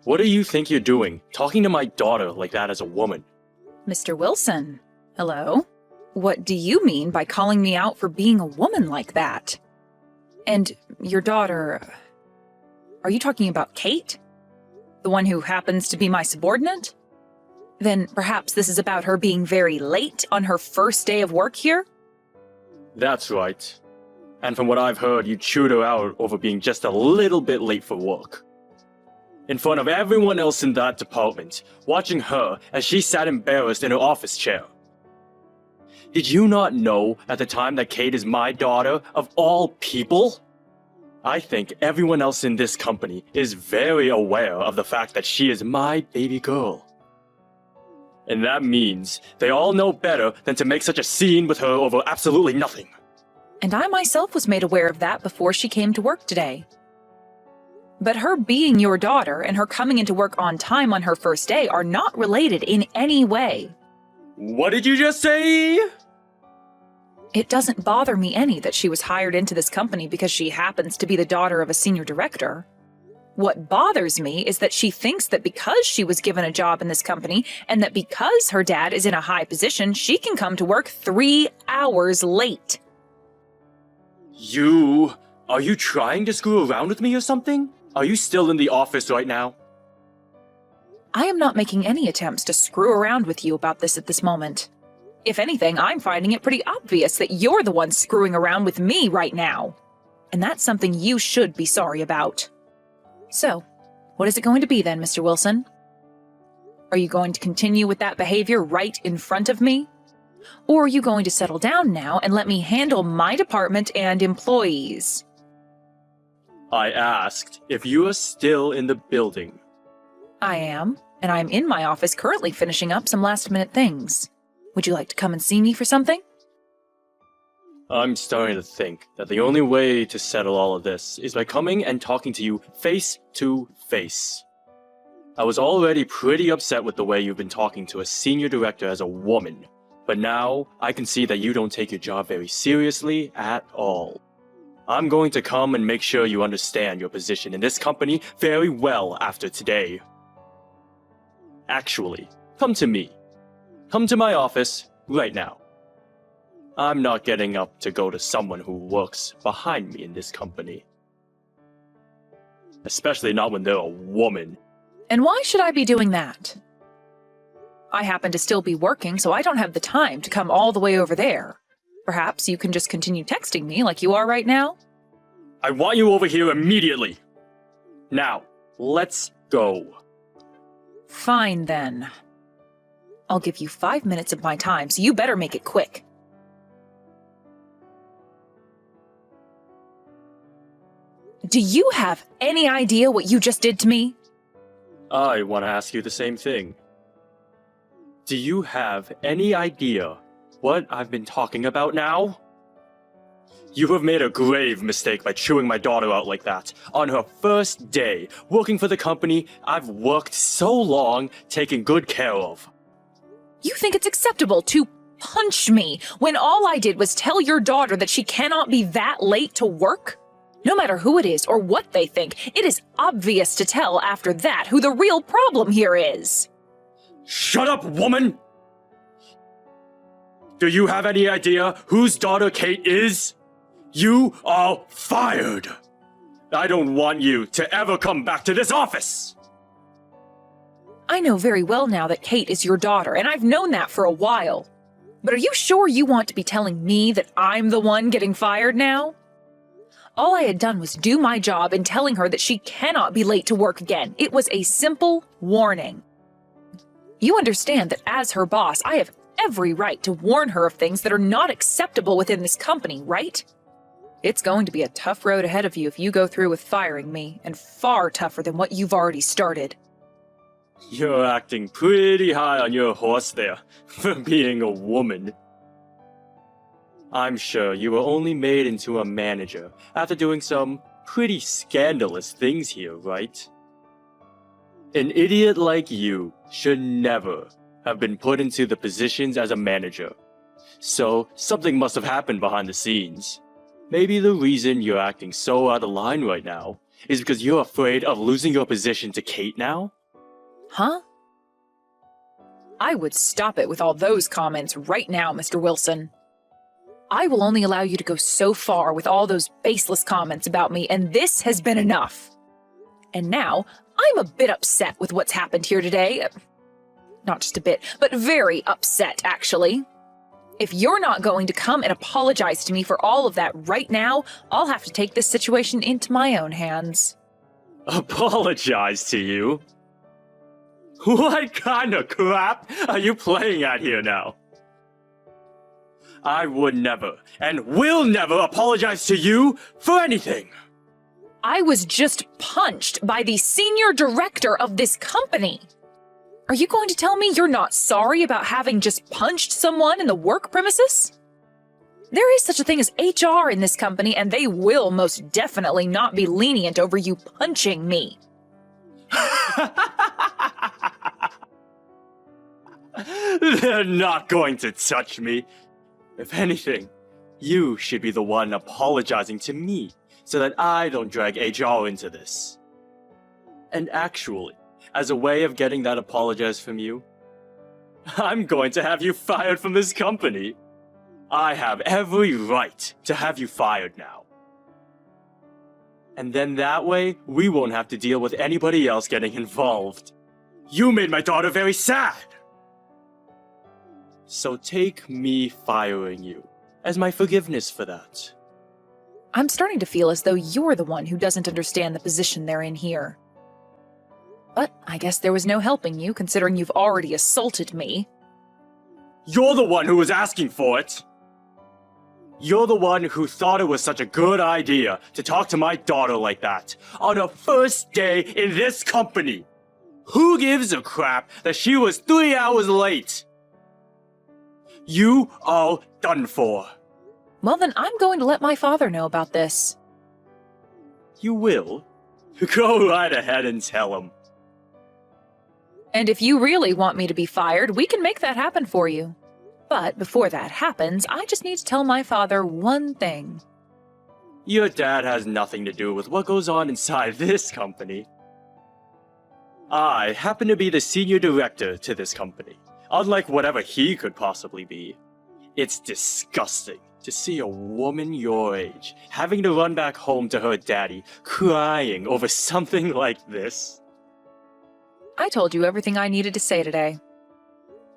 What do you think you're doing, talking to my daughter like that as a woman? Mr. Wilson, hello? What do you mean by calling me out for being a woman like that? And your daughter... Are you talking about Kate? The one who happens to be my subordinate? Then perhaps this is about her being very late on her first day of work here? That's right. And from what I've heard, you chewed her out over being just a little bit late for work. In front of everyone else in that department, watching her as she sat embarrassed in her office chair. Did you not know at the time that Kate is my daughter, of all people? I think everyone else in this company is very aware of the fact that she is my baby girl. And that means they all know better than to make such a scene with her over absolutely nothing. And I myself was made aware of that before she came to work today. But her being your daughter and her coming into work on time on her first day are not related in any way. What did you just say? It doesn't bother me any that she was hired into this company because she happens to be the daughter of a senior director. What bothers me is that she thinks that because she was given a job in this company and that because her dad is in a high position, she can come to work 3 hours late. Are you trying to screw around with me or something? Are you still in the office right now? I am not making any attempts to screw around with you about this at this moment. If anything, I'm finding it pretty obvious that you're the one screwing around with me right now. And that's something you should be sorry about. So, what is it going to be then, Mr. Wilson? Are you going to continue with that behavior right in front of me? Or are you going to settle down now and let me handle my department and employees? I asked if you are still in the building. I am, and I'm in my office currently finishing up some last-minute things. Would you like to come and see me for something? I'm starting to think that the only way to settle all of this is by coming and talking to you face to face. I was already pretty upset with the way you've been talking to a senior director as a woman, but now I can see that you don't take your job very seriously at all. I'm going to come and make sure you understand your position in this company very well after today. Actually, come to me. Come to my office right now. I'm not getting up to go to someone who works behind me in this company. Especially not when they're a woman. And why should I be doing that? I happen to still be working, so I don't have the time to come all the way over there. Perhaps you can just continue texting me like you are right now? I want you over here immediately. Now, let's go. Fine then. I'll give you 5 minutes of my time, so you better make it quick. Do you have any idea what you just did to me? I want to ask you the same thing. Do you have any idea what I've been talking about now? You have made a grave mistake by chewing my daughter out like that, on her first day, working for the company I've worked so long taking good care of. You think it's acceptable to punch me when all I did was tell your daughter that she cannot be that late to work? No matter who it is or what they think, it is obvious to tell after that who the real problem here is. Shut up, woman! Do you have any idea whose daughter Kate is? You are fired! I don't want you to ever come back to this office! I know very well now that Kate is your daughter, and I've known that for a while. But are you sure you want to be telling me that I'm the one getting fired now? All I had done was do my job in telling her that she cannot be late to work again. It was a simple warning. You understand that as her boss, I have every right to warn her of things that are not acceptable within this company, right? It's going to be a tough road ahead of you if you go through with firing me, and far tougher than what you've already started. You're acting pretty high on your horse there, for being a woman. I'm sure you were only made into a manager after doing some pretty scandalous things here, right? An idiot like you should never have been put into the positions as a manager. So, something must have happened behind the scenes. Maybe the reason you're acting so out of line right now is because you're afraid of losing your position to Kate now? Huh? I would stop it with all those comments right now, Mr. Wilson. I will only allow you to go so far with all those baseless comments about me, and this has been enough. And now, I'm a bit upset with what's happened here today. Not just a bit, but very upset, actually. If you're not going to come and apologize to me for all of that right now, I'll have to take this situation into my own hands. Apologize to you? What kind of crap are you playing at here now? I would never, and will never apologize to you for anything. I was just punched by the senior director of this company. Are you going to tell me you're not sorry about having just punched someone in the work premises? There is such a thing as HR in this company, and they will most definitely not be lenient over you punching me. They're not going to touch me. If anything, you should be the one apologizing to me so that I don't drag HR into this. And actually, as a way of getting that apologize from you, I'm going to have you fired from this company. I have every right to have you fired now. And then that way, we won't have to deal with anybody else getting involved. You made my daughter very sad. So take me firing you as my forgiveness for that. I'm starting to feel as though you're the one who doesn't understand the position they're in here. But I guess there was no helping you, considering you've already assaulted me. You're the one who was asking for it. You're the one who thought it was such a good idea to talk to my daughter like that on her first day in this company. Who gives a crap that she was 3 hours late? You are done for. Well, then I'm going to let my father know about this. You will? Go right ahead and tell him. And if you really want me to be fired, we can make that happen for you. But before that happens, I just need to tell my father one thing. Your dad has nothing to do with what goes on inside this company. I happen to be the senior director to this company, unlike whatever he could possibly be. It's disgusting to see a woman your age having to run back home to her daddy, crying over something like this. I told you everything I needed to say today.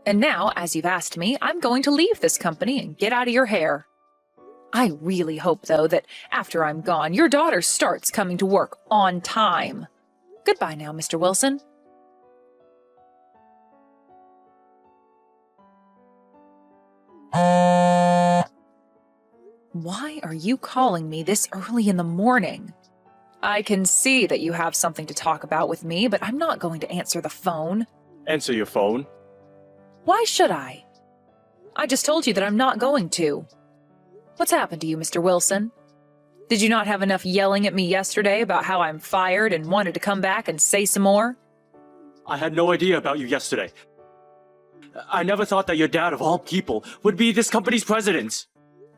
And now, as you've asked me, I'm going to leave this company and get out of your hair. I really hope, though, that after I'm gone, your daughter starts coming to work on time. Goodbye now, Mr. Wilson. Why are you calling me this early in the morning? I can see that you have something to talk about with me, but I'm not going to answer the phone. Answer your phone. Why should I? I just told you that I'm not going to. What's happened to you, Mr. Wilson? Did you not have enough yelling at me yesterday about how I'm fired and wanted to come back and say some more? I had no idea about you yesterday. I never thought that your dad, of all people, would be this company's president.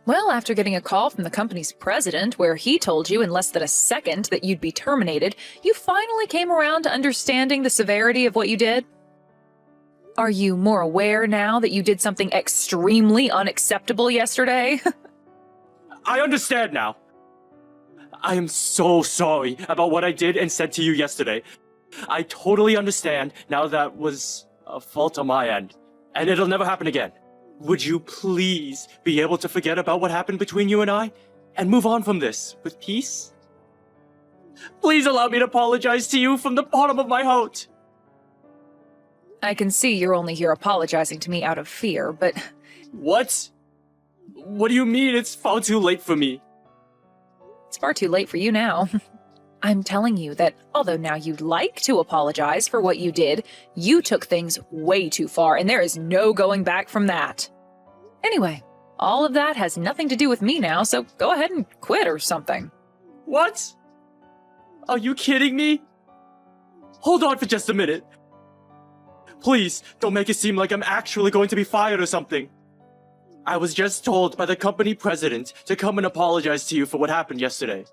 Well, after getting a call from the company's president where he told you in less than a second that you'd be terminated, you finally came around to understanding the severity of what you did? Are you more aware now that you did something extremely unacceptable yesterday? I understand now. I am so sorry about what I did and said to you yesterday. I totally understand now that was a fault on my end, and it'll never happen again. Would you please be able to forget about what happened between you and I and move on from this with peace? Please allow me to apologize to you from the bottom of my heart. I can see you're only here apologizing to me out of fear, but... What? What do you mean it's far too late for me? It's far too late for you now. I'm telling you that although now you'd like to apologize for what you did, you took things way too far, and there is no going back from that. Anyway, all of that has nothing to do with me now, so go ahead and quit or something. What? Are you kidding me? Hold on for just a minute. Please, don't make it seem like I'm actually going to be fired or something. I was just told by the company president to come and apologize to you for what happened yesterday.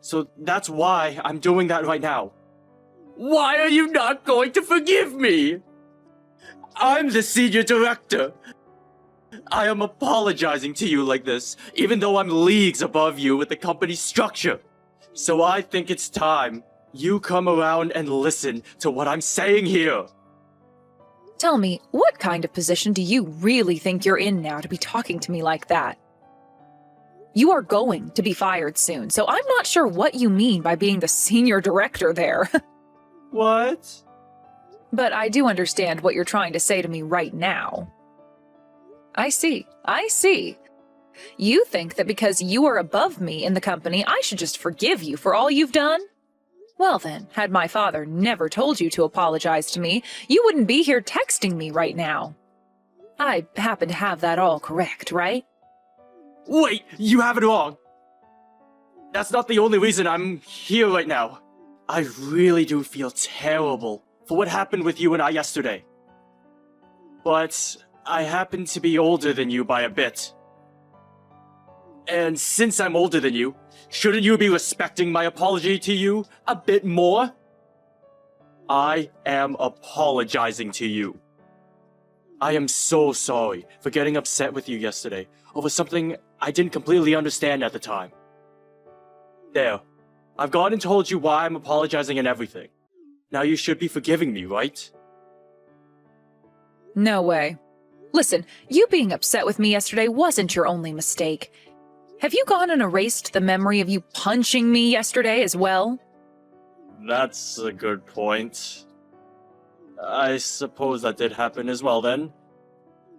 So that's why I'm doing that right now. Why are you not going to forgive me? I'm the senior director. I am apologizing to you like this, even though I'm leagues above you with the company's structure. So I think it's time you come around and listen to what I'm saying here. Tell me, what kind of position do you really think you're in now to be talking to me like that? You are going to be fired soon, so I'm not sure what you mean by being the senior director there. What? But I do understand what you're trying to say to me right now. I see. You think that because you are above me in the company, I should just forgive you for all you've done? Well then, had my father never told you to apologize to me, you wouldn't be here texting me right now. I happen to have that all correct, right? Wait, you have it wrong. That's not the only reason I'm here right now. I really do feel terrible for what happened with you and I yesterday. But I happen to be older than you by a bit. And since I'm older than you, shouldn't you be respecting my apology to you a bit more? I am apologizing to you. I am so sorry for getting upset with you yesterday over something I didn't completely understand at the time. There. I've gone and told you why I'm apologizing and everything. Now you should be forgiving me, right? No way. Listen, you being upset with me yesterday wasn't your only mistake. Have you gone and erased the memory of you punching me yesterday as well? That's a good point. I suppose that did happen as well then.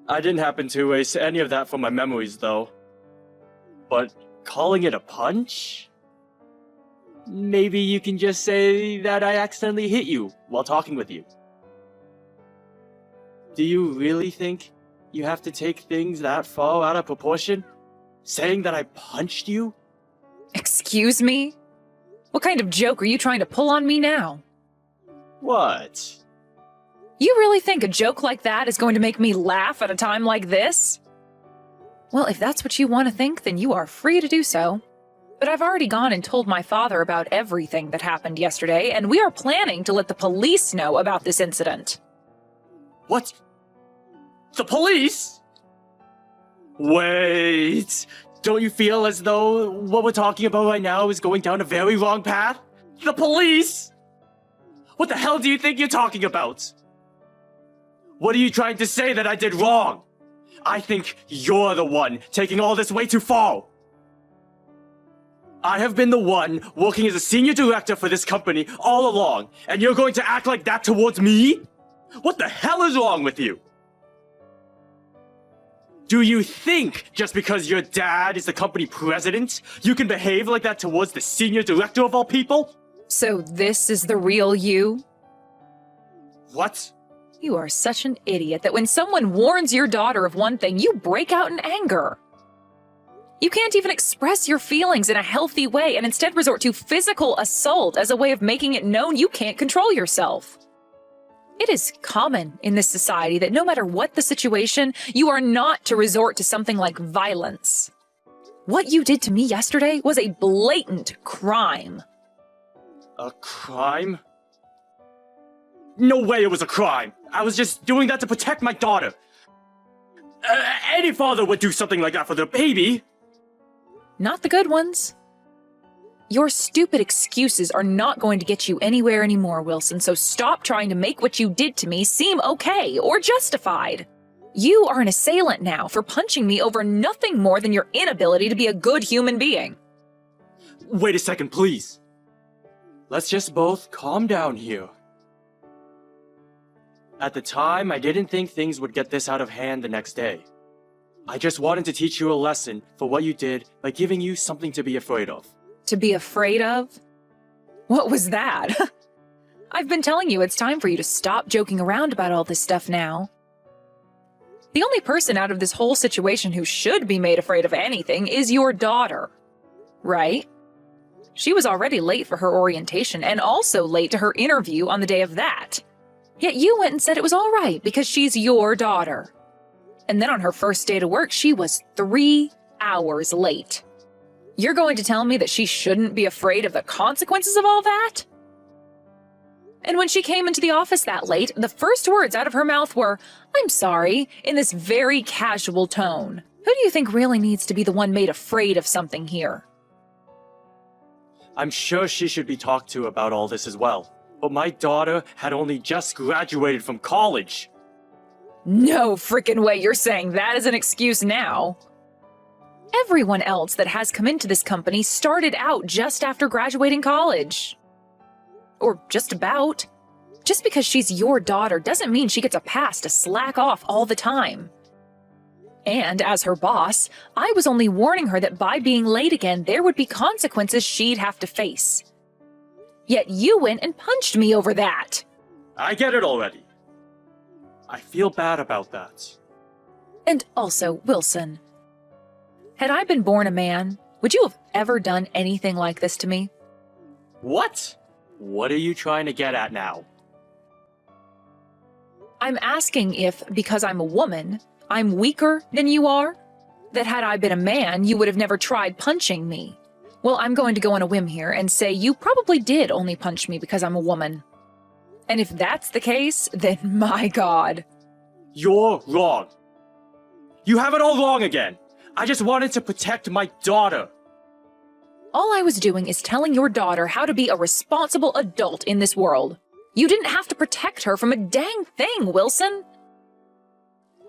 I didn't happen to erase any of that from my memories though. But calling it a punch? Maybe you can just say that I accidentally hit you while talking with you. Do you really think you have to take things that far out of proportion? Saying that I punched you? Excuse me? What kind of joke are you trying to pull on me now? What? You really think a joke like that is going to make me laugh at a time like this? Well, if that's what you want to think, then you are free to do so. But I've already gone and told my father about everything that happened yesterday, and we are planning to let the police know about this incident. What? The police? Wait, don't you feel as though what we're talking about right now is going down a very wrong path? The police? What the hell do you think you're talking about? What are you trying to say that I did wrong? I think you're the one taking all this way too far. I have been the one working as a senior director for this company all along, and you're going to act like that towards me? What the hell is wrong with you? Do you think just because your dad is the company president, you can behave like that towards the senior director of all people? So this is the real you? What? You are such an idiot that when someone warns your daughter of one thing, you break out in anger. You can't even express your feelings in a healthy way and instead resort to physical assault as a way of making it known you can't control yourself. It is common in this society that no matter what the situation, you are not to resort to something like violence. What you did to me yesterday was a blatant crime. A crime? No way it was a crime. I was just doing that to protect my daughter. Any father would do something like that for their baby. Not the good ones. Your stupid excuses are not going to get you anywhere anymore, Wilson, so stop trying to make what you did to me seem okay or justified. You are an assailant now for punching me over nothing more than your inability to be a good human being. Wait a second, please. Let's just both calm down here. At the time, I didn't think things would get this out of hand the next day. I just wanted to teach you a lesson for what you did by giving you something to be afraid of. To be afraid of? What was that? I've been telling you it's time for you to stop joking around about all this stuff now. The only person out of this whole situation who should be made afraid of anything is your daughter. Right? She was already late for her orientation and also late to her interview on the day of that. Yet you went and said it was all right because she's your daughter. And then on her first day to work, she was 3 hours late. You're going to tell me that she shouldn't be afraid of the consequences of all that? And when she came into the office that late, the first words out of her mouth were, "I'm sorry," in this very casual tone. Who do you think really needs to be the one made afraid of something here? I'm sure she should be talked to about all this as well. But my daughter had only just graduated from college. No frickin' way you're saying that as an excuse now. Everyone else that has come into this company started out just after graduating college. Or just about. Just because she's your daughter doesn't mean she gets a pass to slack off all the time. And as her boss, I was only warning her that by being late again, there would be consequences she'd have to face. Yet you went and punched me over that. I get it already. I feel bad about that. And also, Wilson, had I been born a man, would you have ever done anything like this to me? What? What are you trying to get at now? I'm asking if, because I'm a woman, I'm weaker than you are? That had I been a man, you would have never tried punching me. Well, I'm going to go on a whim here and say you probably did only punch me because I'm a woman. And if that's the case, then my God. You're wrong. You have it all wrong again. I just wanted to protect my daughter. All I was doing is telling your daughter how to be a responsible adult in this world. You didn't have to protect her from a dang thing, Wilson.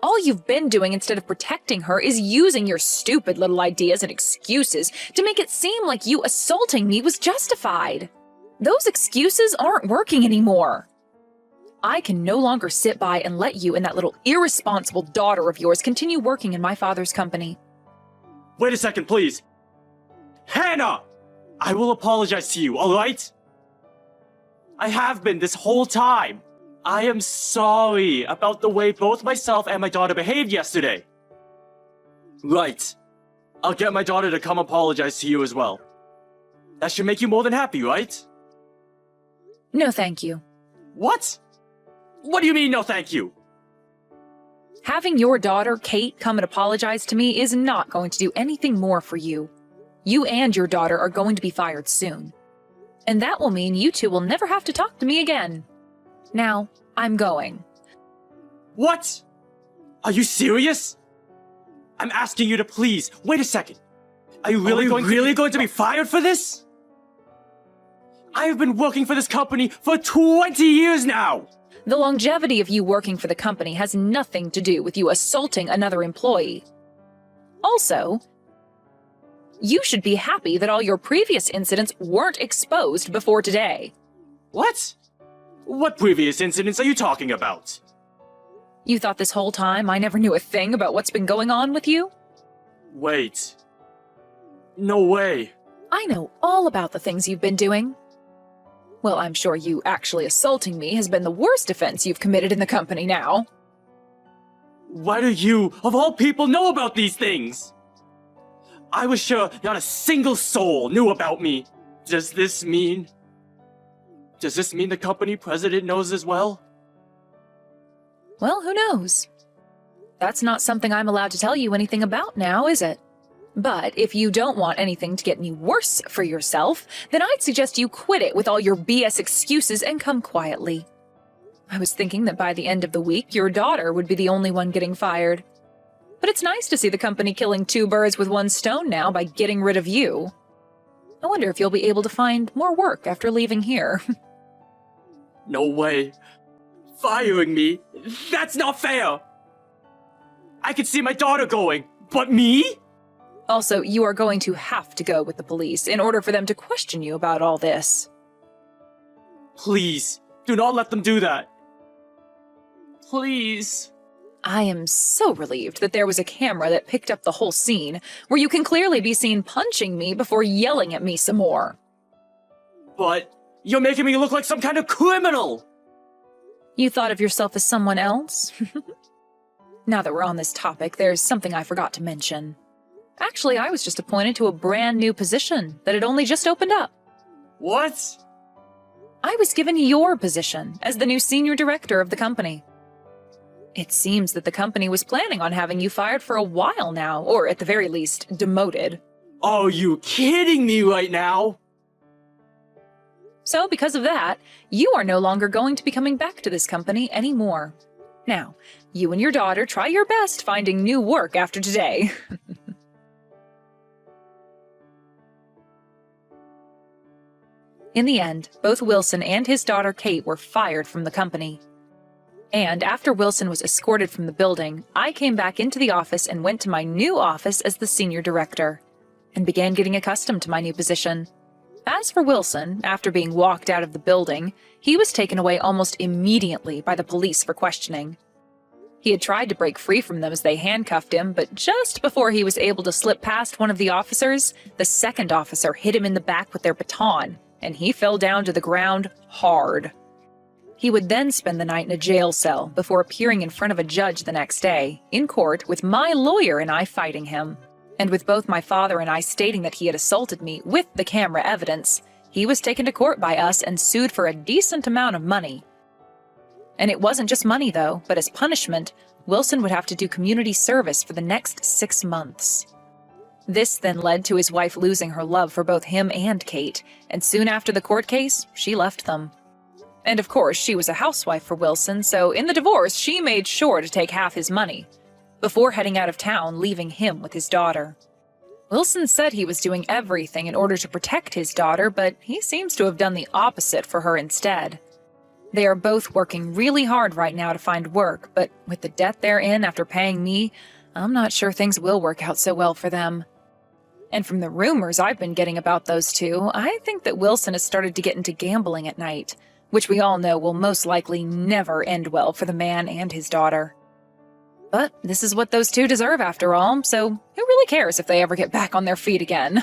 All you've been doing instead of protecting her is using your stupid little ideas and excuses to make it seem like you assaulting me was justified. Those excuses aren't working anymore. I can no longer sit by and let you and that little irresponsible daughter of yours continue working in my father's company. Wait a second, please. Hannah! I will apologize to you, alright? I have been this whole time. I am sorry about the way both myself and my daughter behaved yesterday. Right. I'll get my daughter to come apologize to you as well. That should make you more than happy, right? No, thank you. What? What do you mean, no thank you? Having your daughter, Kate, come and apologize to me is not going to do anything more for you. You and your daughter are going to be fired soon. And that will mean you two will never have to talk to me again. Now, I'm going. What? Are you serious? I'm asking you to please, wait a second. Are you really going to be fired for this? I have been working for this company for 20 years now! The longevity of you working for the company has nothing to do with you assaulting another employee. Also, you should be happy that all your previous incidents weren't exposed before today. What? What previous incidents are you talking about? You thought this whole time I never knew a thing about what's been going on with you? Wait. No way. I know all about the things you've been doing. Well, I'm sure you actually assaulting me has been the worst offense you've committed in the company now. Why do you, of all people, know about these things? I was sure not a single soul knew about me. Does this mean the company president knows as well? Well, who knows? That's not something I'm allowed to tell you anything about now, is it? But if you don't want anything to get any worse for yourself, then I'd suggest you quit it with all your BS excuses and come quietly. I was thinking that by the end of the week, your daughter would be the only one getting fired. But it's nice to see the company killing two birds with one stone now by getting rid of you. I wonder if you'll be able to find more work after leaving here. No way. Firing me? That's not fair! I could see my daughter going, but me? Also, you are going to have to go with the police in order for them to question you about all this. Please, do not let them do that. Please. I am so relieved that there was a camera that picked up the whole scene, where you can clearly be seen punching me before yelling at me some more. But you're making me look like some kind of criminal! You thought of yourself as someone else? Now that we're on this topic, there's something I forgot to mention. Actually, I was just appointed to a brand new position that had only just opened up. What? I was given your position as the new senior director of the company. It seems that the company was planning on having you fired for a while now, or at the very least, demoted. Are you kidding me right now? So, because of that, you are no longer going to be coming back to this company anymore. Now, you and your daughter try your best finding new work after today. In the end, both Wilson and his daughter Kate were fired from the company. And after Wilson was escorted from the building, I came back into the office and went to my new office as the senior director, and began getting accustomed to my new position. As for Wilson, after being walked out of the building, he was taken away almost immediately by the police for questioning. He had tried to break free from them as they handcuffed him, but just before he was able to slip past one of the officers, the second officer hit him in the back with their baton, and he fell down to the ground hard. He would then spend the night in a jail cell before appearing in front of a judge the next day, in court, with my lawyer and I fighting him. And with both my father and I stating that he had assaulted me with the camera evidence, he was taken to court by us and sued for a decent amount of money. And it wasn't just money, though, but as punishment, Wilson would have to do community service for the next 6 months. This then led to his wife losing her love for both him and Kate, and soon after the court case, she left them. And of course, she was a housewife for Wilson, so in the divorce, she made sure to take half his money, before heading out of town, leaving him with his daughter. Wilson said he was doing everything in order to protect his daughter, but he seems to have done the opposite for her instead. They are both working really hard right now to find work, but with the debt they're in after paying me, I'm not sure things will work out so well for them. And from the rumors I've been getting about those two, I think that Wilson has started to get into gambling at night, which we all know will most likely never end well for the man and his daughter. But this is what those two deserve after all, so who really cares if they ever get back on their feet again?